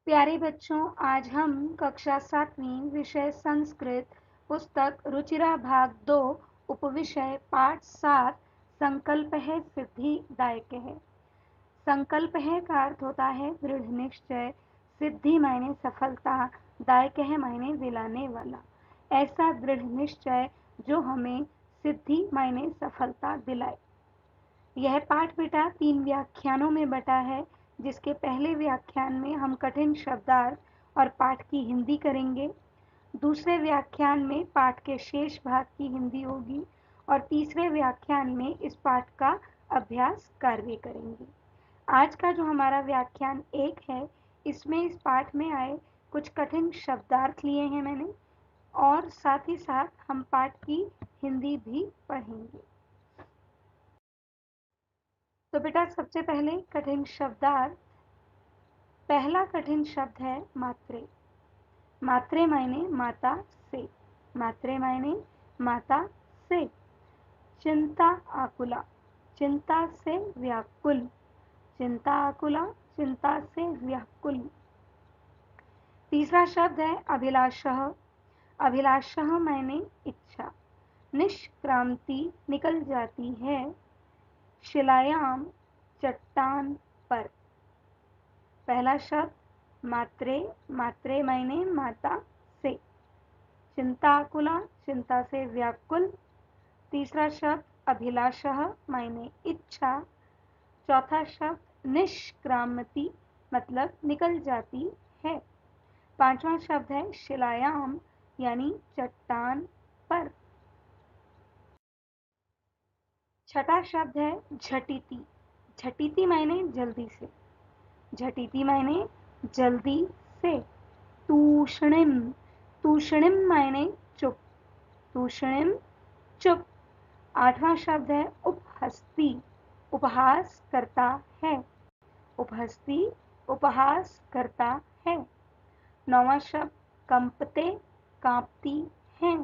प्यारे बच्चों, आज हम कक्षा 7वीं विषय संस्कृत पुस्तक रुचिरा भाग 2 उपविषय पाठ 7 संकल्प है सिद्धिदायक है। संकल्प है का अर्थ होता है दृढ़ निश्चय, सिद्धि मायने सफलता, दायक है मायने दिलाने वाला। ऐसा दृढ़ निश्चय जो हमें सिद्धि मायने सफलता दिलाए। यह पाठ बेटा 3 व्याख्यानों में बटा है, जिसके पहले व्याख्यान में हम कठिन शब्दार्थ और पाठ की हिंदी करेंगे। दूसरे व्याख्यान में पाठ के शेष भाग की हिंदी होगी और तीसरे व्याख्यान में इस पाठ का अभ्यास कार्य करेंगे। आज का जो हमारा व्याख्यान 1 है, इसमें इस पाठ में आए कुछ कठिन शब्दार्थ लिए हैं मैंने, और साथ ही साथ हम पाठ की हिंदी भी पढ़ेंगे। तो बेटा सबसे पहले कठिन शब्दार्थ। पहला कठिन शब्द है मात्रे। मात्रे मायने माता से। मात्रे मायने माता से। चिंता आकुला, चिंता से व्याकुल। चिंता आकुला, चिंता से व्याकुल। तीसरा शब्द है अभिलाषः। अभिलाषः मायने इच्छा। निष्क्रांति निकल जाती है। शिलायाम चट्टान पर। पहला शब्द मात्रे। मात्रे मायने माता से। चिंताकुला, चिंता से व्याकुल। तीसरा शब्द अभिलाषः मायने इच्छा। चौथा शब्द निष्क्रामति मतलब निकल जाती है। पांचवा शब्द है शिलायाम यानी चट्टान पर। छठा शब्द है झटिति। झटिति मायने जल्दी से। झटिति मायने जल्दी से। तूष्णिम। तूष्णिम मायने चुप। तूष्णिम चुप। आठवां शब्द है उपहस्ती। उपहास करता है। उपहस्ती उपहास करता है। नौवां शब्द कंपते कांपती हैं।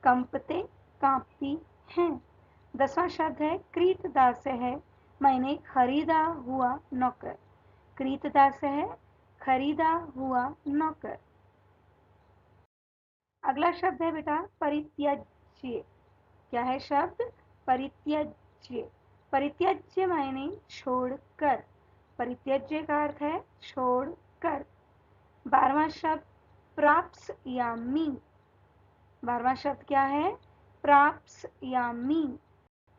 कंपते कांपती हैं। 10वां शब्द है क्रीतदास है मायने खरीदा हुआ नौकर। क्रीतदास है खरीदा हुआ नौकर। अगला शब्द है बेटा परित्यज्य। क्या है शब्द? परित्यज्य। परित्यज्य मायने छोड़कर। परित्यज्य का अर्थ है छोड़कर। 12वां शब्द प्राप्स्यामि। 12वां शब्द क्या है? प्राप्स्यामि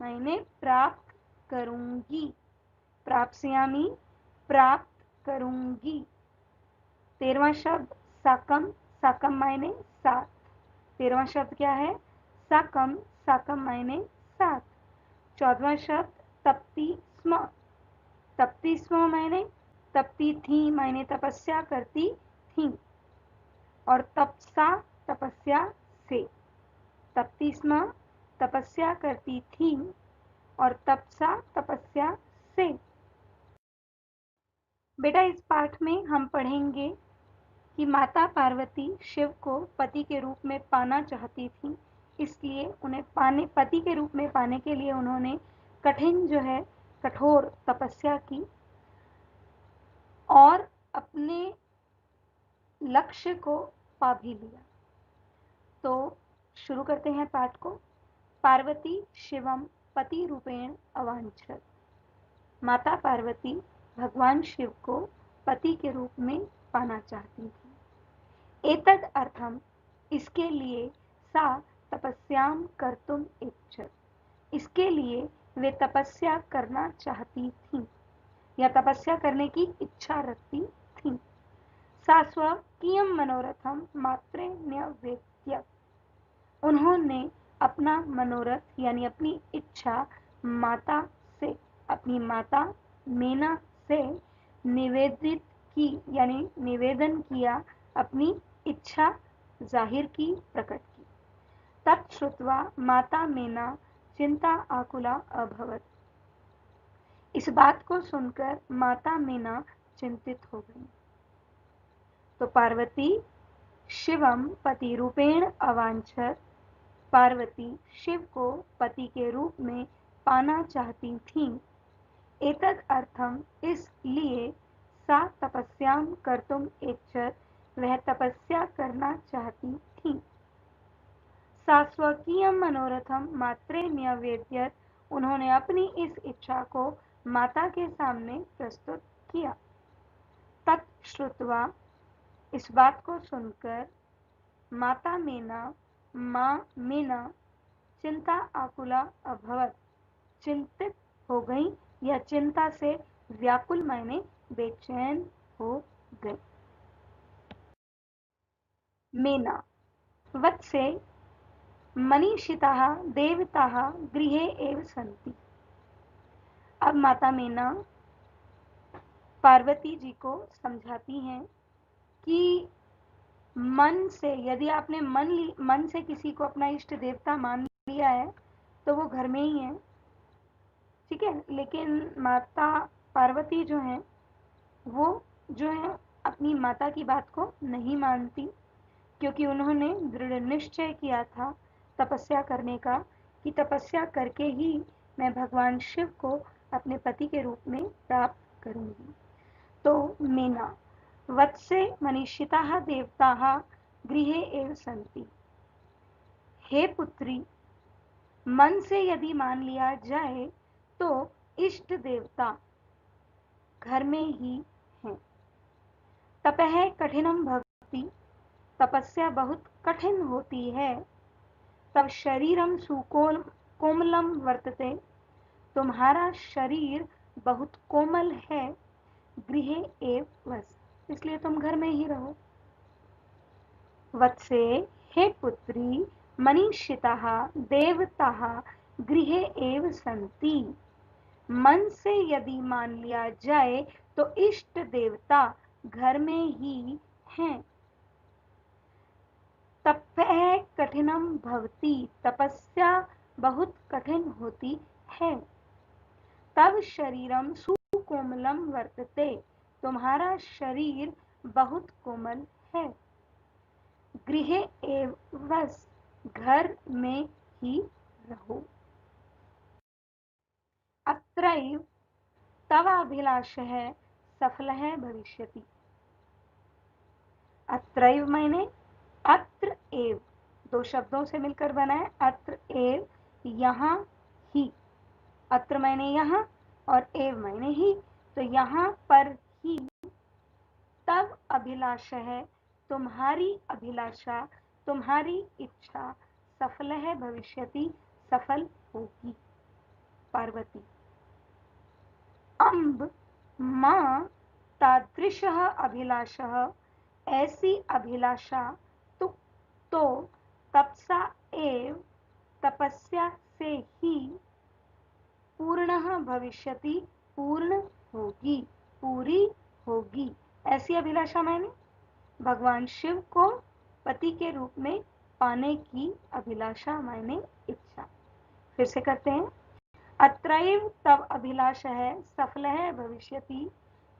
मायने प्राप्त करूंगी। प्राप्स्यामि प्राप्त करूंगी। 13वां शब्द साकम। साकम मायने साथ। 13वां शब्द क्या है? साकम। साकम मायने साथ। 14वां शब्द तपती स्म। तपती स्म मायने तपती थी मायने तपस्या करती थी। और तपसा तपस्या से। तपती स्म तपस्या करती थी और तपसा तपस्या से। बेटा इस पाठ में हम पढ़ेंगे कि माता पार्वती शिव को पति के रूप में पाना चाहती थी, इसलिए उन्हें पति के रूप में पाने के लिए उन्होंने कठिन जो है कठोर तपस्या की और अपने लक्ष्य को पा भी लिया। तो शुरू करते हैं पाठ को। पार्वती शिवम पति रूपेण अवांछत। माता पार्वती भगवान शिव को पति के रूप में पाना चाहती थी। एतद अर्थम इसके लिए सा तपस्याम कर्तुम इच्छत। इसके लिए वे तपस्या करना चाहती थीं या तपस्या करने की इच्छा रखती थीं। सा स्वकीयम मनोरथम मात्रे न्यवेद्य। उन्होंने अपना मनोरथ यानी अपनी इच्छा माता से, अपनी माता मेना से निवेदित की यानी निवेदन किया, अपनी इच्छा जाहिर की, प्रकट की। तब श्रुत्वा माता मेना चिंता आकुला अभवत। इस बात को सुनकर माता मेना चिंतित हो गई। तो पार्वती शिवम पति रूपेण अवांछत। पार्वती शिव को पति के रूप में पाना चाहती थीं। एतद अर्थम इसलिए सा तपस्यां कर्तुम इच्छत, वह तपस्या करना चाहती थी। सा स्वकीयं मनोरथं मात्रे न्यवेद्यत, उन्होंने अपनी इस इच्छा को माता के सामने प्रस्तुत किया। तत्श्रुत्वा, इस बात को सुनकर माता मीना चिंता आकुला अभवत, चिंतित हो गई या चिंता से व्याकुल मायने बेचैन हो गई। मीना, वत्से मनीषिताः देवताः गृहे एव सन्ति। अब माता मीना पार्वती जी को समझाती हैं कि मन से, यदि आपने मन से किसी को अपना इष्ट देवता मान लिया है तो वो घर में ही है, ठीक है। लेकिन माता पार्वती जो है वो जो है अपनी माता की बात को नहीं मानती, क्योंकि उन्होंने दृढ़ निश्चय किया था तपस्या करने का कि तपस्या करके ही मैं भगवान शिव को अपने पति के रूप में प्राप्त करूंगी। तो मीना, वत्से मनीषिताः देवताः गृहे एव सन्ति। हे पुत्री, मन से यदि मान लिया जाए तो इष्ट देवता घर में ही हैं। तपः कठिनम भवति, तपस्या बहुत कठिन होती है। तब शरीरम कोमलम वर्तते, तुम्हारा शरीर बहुत कोमल है। गृहे एव वस, इसलिए तुम घर में ही रहो। वत्से, हे पुत्री, मनीषिताः देवताः गृहे एव सन्ति। मन से यदि मान लिया जाए तो इष्ट देवता घर में ही हैं। तपः कठिनम भवति, तपस्या बहुत कठिन होती है। तब शरीरम सुकोमलम वर्तते, तुम्हारा शरीर बहुत कोमल है। गृहे एव वस, घर में ही रहो। अत्रैव तव अभिलाषः सफलः भविष्यति। अत्रैव माने अत्र एव, दो शब्दों से मिलकर बना है। अत्र एव, यहाँ ही। अत्र माने यहाँ और एव माने ही, तो यहाँ पर ही। तब अभिलाषः, तुम्हारी अभिलाषा, तुम्हारी इच्छा, सफल है भविष्यति, सफल होगी। पार्वती, अम्ब मां तादृशः अभिलाषः, ऐसी अभिलाषा तो तपसा एव, तपस्या से ही पूर्णः भविष्यति, पूर्ण होगी, पूरी होगी। ऐसी अभिलाषा माने भगवान शिव को पति के रूप में पाने की अभिलाषा माने इच्छा। फिर से करते हैं। अत्रैव तव अभिलाषः सफलः भविष्यति,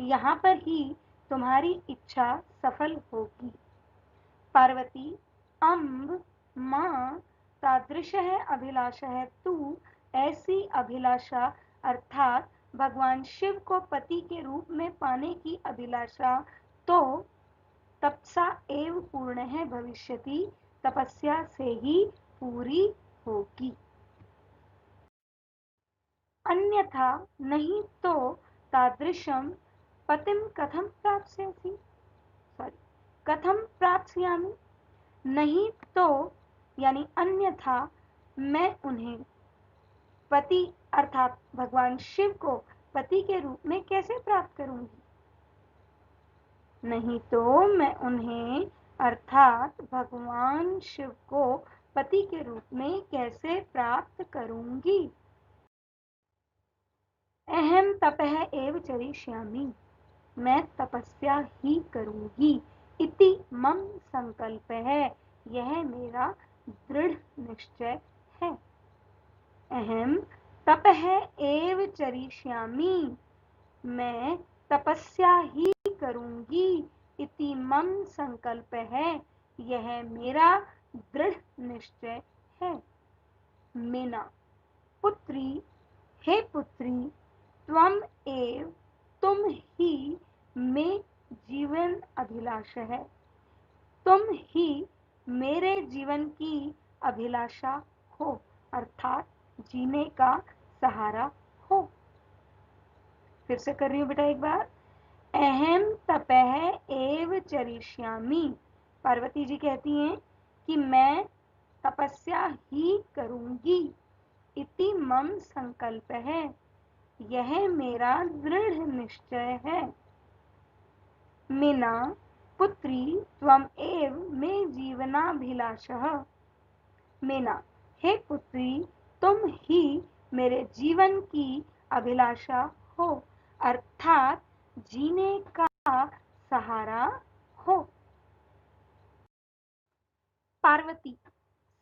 यहाँ पर ही तुम्हारी इच्छा सफल होगी। पार्वती, अम्ब मां तादृशः अभिलाषः तु, ऐसी अभिलाषा अर्थात भगवान शिव को पति के रूप में पाने की अभिलाषा तो तपसा एव पूर्ण है भविष्यति, तपस्या से ही पूरी होगी। अन्यथा नहीं तो तादृशम पतिम कथम प्राप्स्यसि, कथम प्राप्स्यामि, नहीं तो यानी अन्यथा मैं उन्हें पति अर्थात भगवान शिव को पति के रूप में कैसे प्राप्त करूंगी। नहीं तो मैं उन्हें अर्थात भगवान शिव को पति के रूप में कैसे प्राप्त करूंगी। अहम तपः एव चरिष्यामि, मैं तपस्या ही करूंगी। इति मम संकल्प है, यह मेरा दृढ़ निश्चय है। अहम तपः एव चरिष्यामि, मैं तपस्या ही करूंगी। इति मम संकल्प है, यह मेरा दृढ़ निश्चय है। मीना, पुत्री, हे पुत्री, त्वम एव, तुम ही मे जीवन अभिलाष है। तुम ही मेरे जीवन की अभिलाषा हो, अर्थात जीने का सहारा हो। फिर से कर रही हूं बेटा एक बार। अहम तपः एव चरिष्यामि। पार्वती जी कहती हैं कि मैं तपस्या ही करूंगी। इति मम संकल्प है, यह मेरा दृढ़ निश्चय है। मीना पुत्री त्वम एव मे जीवनाभिलाषः। मीना, हे पुत्री, तुम ही मेरे जीवन की अभिलाषा हो, अर्थात जीने का सहारा हो। पार्वती,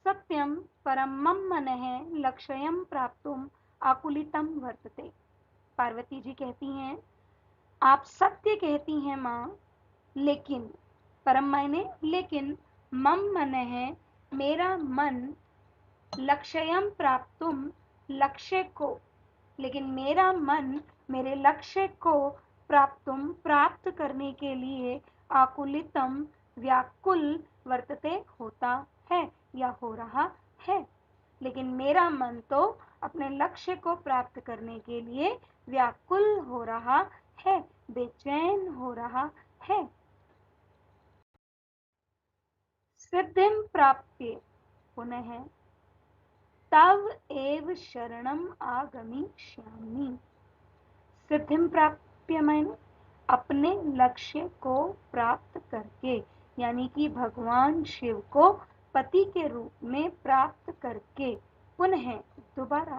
सत्यम परमं मनः लक्ष्यं प्राप्तुम आकुलितं वर्तते। पार्वती जी कहती हैं, आप सत्य कहती हैं माँ, लेकिन परम मायने लेकिन, मम मनः मेरा मन, लक्ष्यं प्राप्तुम लक्ष्य को, लेकिन मेरा मन मेरे लक्ष्य को प्राप्त करने के लिए आकुलितम व्याकुल वर्तते होता है या हो रहा है। लेकिन मेरा मन तो अपने लक्ष्य को प्राप्त करने के लिए व्याकुल हो रहा है, बेचैन हो रहा है। सिद्धिं प्राप्य पुनः तव एव शरणम आगमिष्यामि। सिद्धिं प्राप्य मैंने अपने लक्ष्य को प्राप्त करके, यानी कि भगवान शिव को पति के रूप में प्राप्त करके, पुनः दोबारा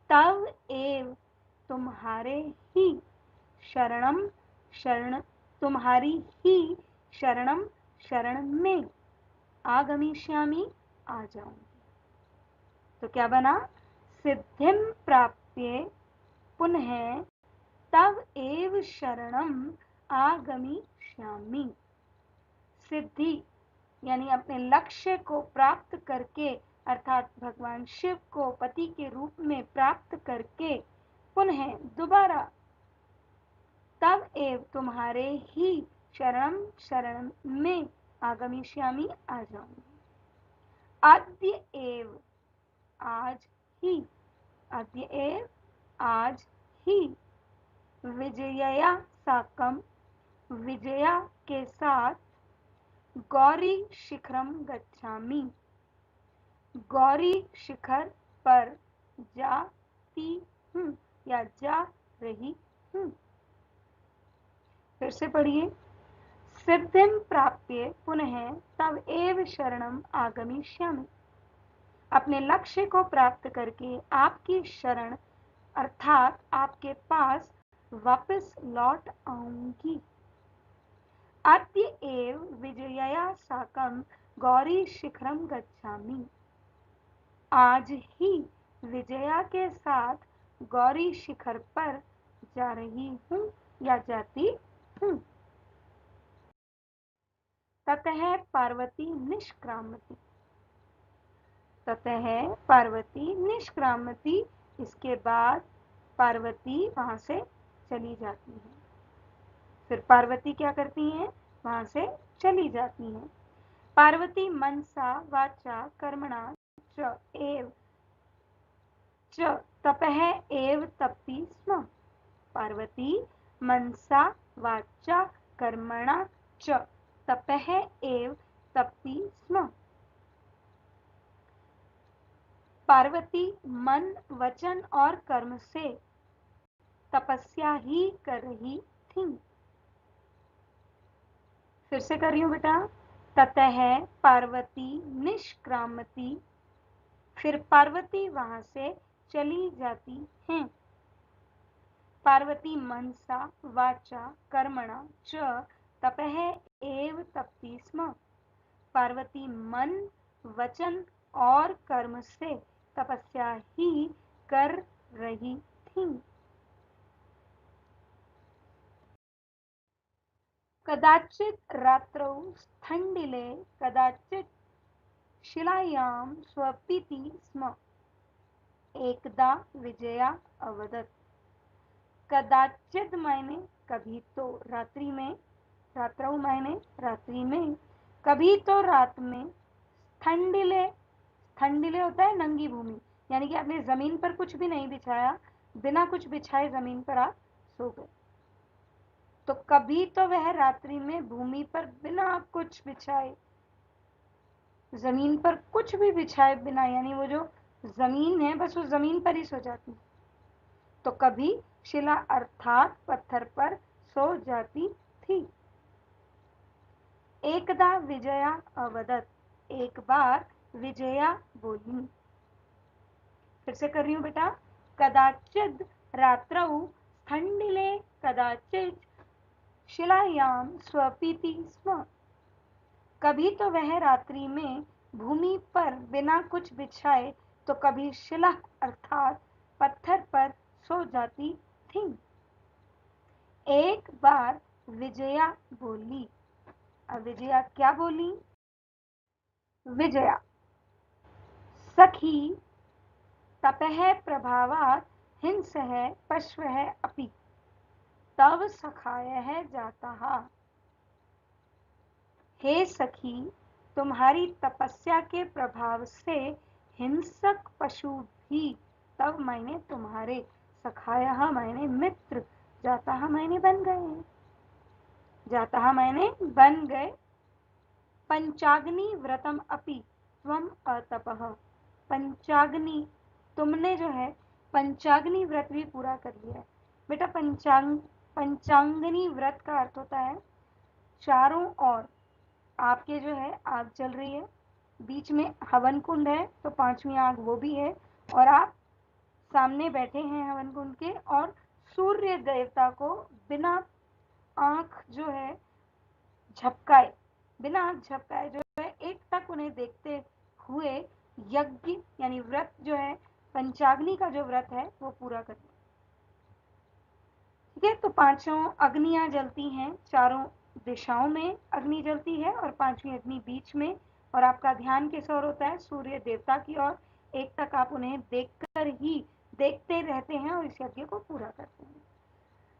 तव एव तुम्हारे ही शरणम शरण तुम्हारी ही शरणम शरण में आगमिष्यामि आ जाऊंगी। तो क्या बना? सिद्धिं प्राप्य पुनः तव एव शरणम आगमिष्यामि। सिद्धि यानी अपने लक्ष्य को प्राप्त करके, अर्थात भगवान शिव को पति के रूप में प्राप्त करके, पुनः दोबारा तव एव तुम्हारे ही शरण में आगमिष्यामि आ जाऊंगी। अद्य एव आज ही, अद्य एव आज ही, विजया साकम विजया के साथ, गौरी शिखरम गच्छामि, गौरी शिखर पर जाती हूँ या जा रही हूँ। फिर से पढ़िए। सिद्धिं प्राप्य पुनः तव एव शरणम आगमिष्यामि। अपने लक्ष्य को प्राप्त करके आपकी शरण अर्थात आपके पास वापस लौट आऊंगी। अद्य एव विजया साकं गौरी शिखरम गच्छामि। आज ही विजया के साथ गौरी शिखर पर जा रही हूँ या जाती हूँ। ततः पार्वती निष्क्रामति, ततः पार्वती निष्क्रामति, इसके बाद पार्वती वहां से चली जाती है। फिर पार्वती क्या करती हैं? वहां से चली जाती हैं। पार्वती मनसा वाचा कर्मणा च एव च तपः एव तपति स्म। पार्वती मनसा वाचा कर्मणा च तपः एव तपति स्म। पार्वती मन, वचन और कर्म से तपस्या ही कर रही थी। फिर से कर रही हूं बेटा। ततः पार्वती निष्क्रामति, फिर पार्वती वहां से चली जाती हैं। पार्वती मनसा वाचा कर्मणा च तपः एव तपति स्म। पार्वती मन, वचन और कर्म से तपस्या ही कर रही थी। कदाचित रात्रौ स्थंडिले कदाचित शिलायां स्वपिति स्म। एकदा विजया अवदत्। कदाचित मायने कभी तो रात्रि में, रात्रौ मायने रात्रि में, कभी तो रात में, स्थंडिले, स्थंडिले होता है नंगी भूमि, यानी कि आपने जमीन पर कुछ भी नहीं बिछाया, बिना कुछ बिछाए जमीन पर आप सो गए। तो कभी तो वह रात्रि में भूमि पर बिना कुछ बिछाए, जमीन पर कुछ भी बिछाए बिना, यानी वो जो जमीन है बस उस जमीन पर ही सो जाती। तो कभी शिला अर्थात पत्थर पर सो जाती थी। एकदा विजया अवदत, एक बार विजया बोली। फिर से कर रही हूं बेटा। कदाचिद रात्रौ स्थंडिले कदाचित शिलायां स्वपीति स्म। कभी तो वह रात्रि में भूमि पर बिना कुछ बिछाए तो कभी शिला अर्थात पत्थर पर सो जाती थी। एक बार विजया बोली। अब विजया क्या बोली? विजया, सखी तपः प्रभावात् हिंसः पश्वः अपि तव सखायः जाताः। हे सखी, तुम्हारी तपस्या के प्रभाव से हिंसक पशु भी, तव मायने तुम्हारे, सखायः मायने मित्र, जाताः मायने बन गए, जाताः मायने बन गए। पंचाग्नि व्रतम अपि त्वम अतपः। पंचाग्नि, तुमने जो है पंचाग्नि व्रत भी पूरा कर लिया है। बेटा पंचांगनी व्रत का अर्थ होता है चारों ओर आपके जो है आग जल रही है, बीच में हवन कुंड है तो पांचवी आग वो भी है, और आप सामने बैठे हैं हवन कुंड के, और सूर्य देवता को बिना आंख जो है झपकाए, बिना आंख झपकाए जो है एक टक उन्हें देखते हुए यज्ञ यानी व्रत जो है पंचाग्नि का जो व्रत है वो पूरा करना। ठीक है, तो पांचों अग्नियां जलती हैं, चारों दिशाओं में अग्नि जलती है और पांचवी अग्नि बीच में, और आपका ध्यान किस ओर होता है? सूर्य देवता की ओर। एक तक आप उन्हें देखकर ही देखते रहते हैं और इस यज्ञ को पूरा करते हैं।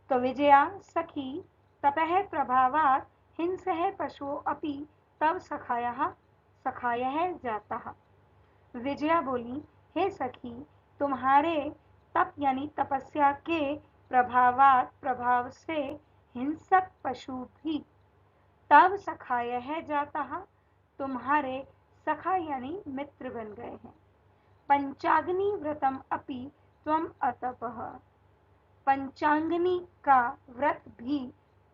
तो विजया सखी तपः प्रभावात् हिंसः पशुओ अपि तव सखायः जाताः। विजया बोली, हे सखी, तुम्हारे तप यानी तपस्या के प्रभाव से हिंसक पशु भी तब सखायः जाताः, तुम्हारे सखा यानी मित्र बन गए हैं। पंचाग्नि व्रतम अपि त्वम अतपः। पंचांगनी का व्रत भी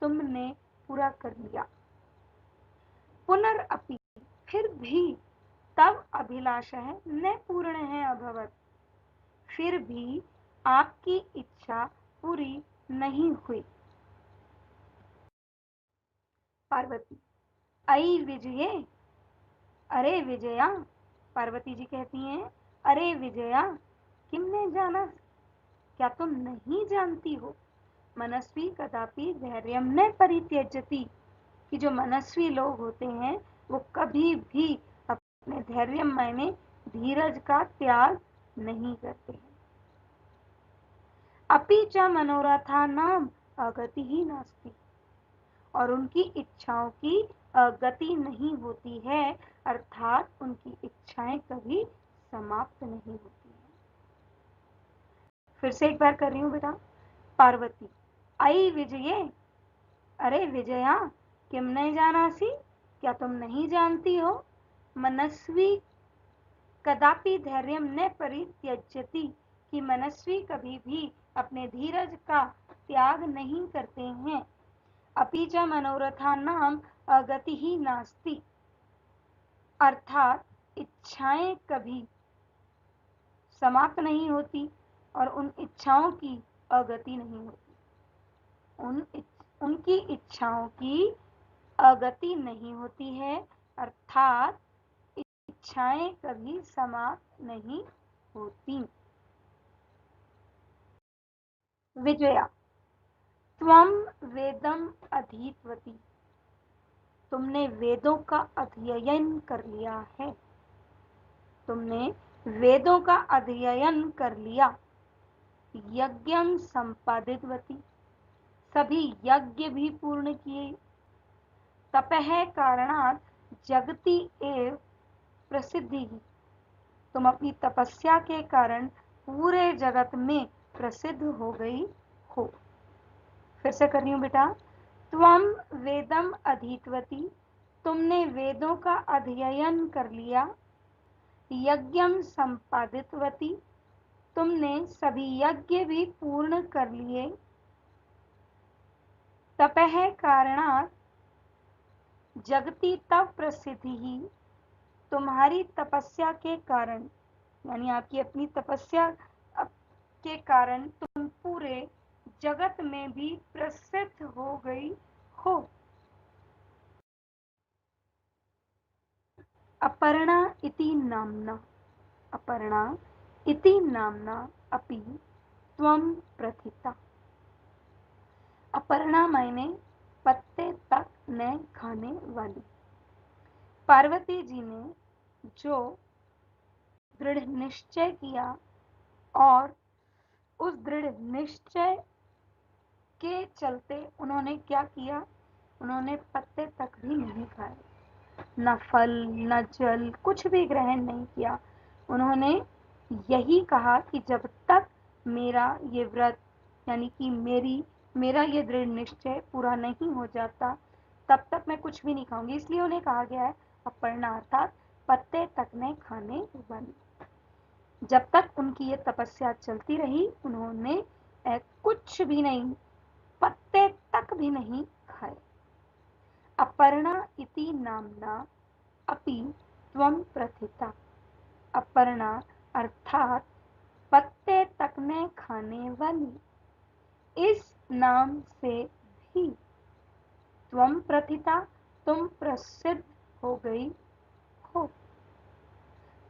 तुमने पूरा कर लिया। पुनरअपि, फिर भी, तब अभिलाषः न पूर्णः अभवत्, फिर भी आपकी इच्छा पूरी नहीं हुई। पार्वती, अयि विजये, अरे विजया। पार्वती जी कहती हैं, अरे विजया, किमने जाना, क्या तुम नहीं जानती हो? मनस्वी कदापि धैर्यम न परित्यजति, कि जो मनस्वी लोग होते हैं वो कभी भी अपने धैर्य मायने धीरज का त्याग नहीं करते हैं। अपि च मनोरथानाम अगति ही नास्ति, और उनकी इच्छाओं की अगति नहीं होती है, अर्थात उनकी इच्छाएं कभी समाप्त नहीं होती हैं। फिर से एक बार कर रही हूं बेटा। पार्वती, अयि विजये, अरे विजया, किमने जानासी, क्या तुम नहीं जानती हो? मनस्वी कदापि धैर्यम न परित्यजति, कि मनस्वी कभी भी अपने धीरज का त्याग नहीं करते हैं। अपि च मनोरथानाम अगति ही नास्ति, अर्थात इच्छाएं कभी समाप्त नहीं होती और उन इच्छाओं की अगति नहीं होती, उनकी इच्छाओं की अगति नहीं होती है, अर्थात इच्छाएं कभी समाप्त नहीं होती। विजया, त्वम वेदम अधीतवती, तुमने वेदों का अध्ययन कर लिया है, तुमने वेदों का अध्ययन कर लिया। यज्ञं संपादितवती, सभी यज्ञ भी पूर्ण किए। तपः कारणात् जगति एव प्रसिद्धि। तुम अपनी तपस्या के कारण पूरे जगत में प्रसिद्ध हो गई हो। फिर से कर रही हूं बेटा। त्वम वेदम अधीतवती, तुमने वेदों का अध्ययन कर लिया। यज्ञम संपादितवती, तुमने सभी यज्ञ भी पूर्ण कर लिए। तपः कारणात् जगति तव प्रसिद्धि ही, तुम्हारी तपस्या के कारण, यानी आपकी अपनी तपस्या के कारण तुम पूरे जगत में भी प्रसिद्ध हो गई हो। अपर्णा इति नाम्ना, अपर्णा इति नाम्ना अपि त्वं प्रथिता। अपर्णा मायने पत्ते तक न खाने वाली। पार्वती जी ने जो दृढ़ निश्चय किया और उस दृढ़ निश्चय के चलते उन्होंने क्या किया, उन्होंने पत्ते तक भी नहीं खाए, न फल न जल, कुछ भी ग्रहण नहीं किया। उन्होंने यही कहा कि जब तक मेरा ये व्रत यानी कि मेरा ये दृढ़ निश्चय पूरा नहीं हो जाता तब तक मैं कुछ भी नहीं खाऊंगी। इसलिए उन्हें कहा गया है अपर्णा, अर्थात पत्ते तक न खाने वाली। जब तक उनकी ये तपस्या चलती रही उन्होंने कुछ भी नहीं, पत्ते तक भी नहीं खाए। अपर्णा इति नाम्ना अपि त्वं प्रथिता। अपर्णा अर्थात पत्ते तक न खाने वाली, इस नाम से भी त्वं प्रथिता, तुम प्रसिद्ध हो गई हो।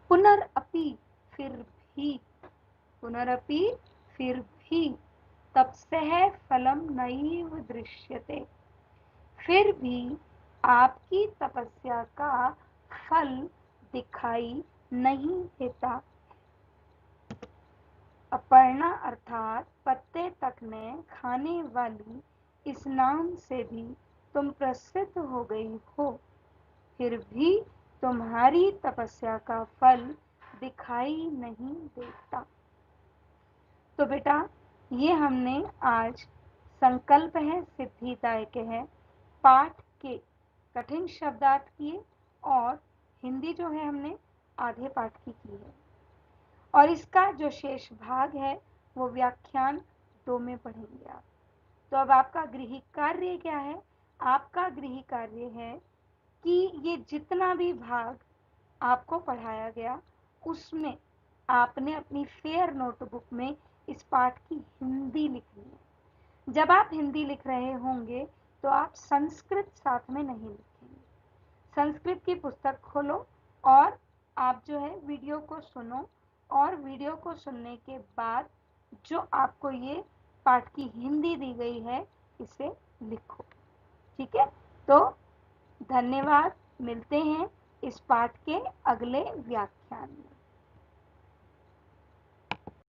पुनरअपि फिर भी, पुनरअपि फिर भी, तपसः फलम नैव दृश्यते, फिर भी आपकी तपस्या का फल दिखाई नहीं देता। अपर्णा अर्थात पत्ते तक न खाने वाली, इस नाम से भी तुम प्रसिद्ध हो गई हो, फिर भी तुम्हारी तपस्या का फल दिखाई नहीं देता। तो बेटा ये हमने आज संकल्प है सिद्धिदायक है पाठ के कठिन शब्दार्थ किए और हिंदी जो है हमने आधे पाठ की है और इसका जो शेष भाग है वो व्याख्यान 2 में पढ़ेंगे आप। तो अब आपका गृह कार्य क्या है? आपका गृह कार्य है कि ये जितना भी भाग आपको पढ़ाया गया उसमें आपने अपनी फेयर नोटबुक में इस पाठ की हिंदी लिखनी है। जब आप हिंदी लिख रहे होंगे तो आप संस्कृत साथ में नहीं लिखेंगे। संस्कृत की पुस्तक खोलो और आप जो है वीडियो को सुनो और वीडियो को सुनने के बाद जो आपको ये पाठ की हिंदी दी गई है इसे लिखो। ठीक है, तो धन्यवाद। मिलते हैं इस पाठ के अगले व्याख्यान में।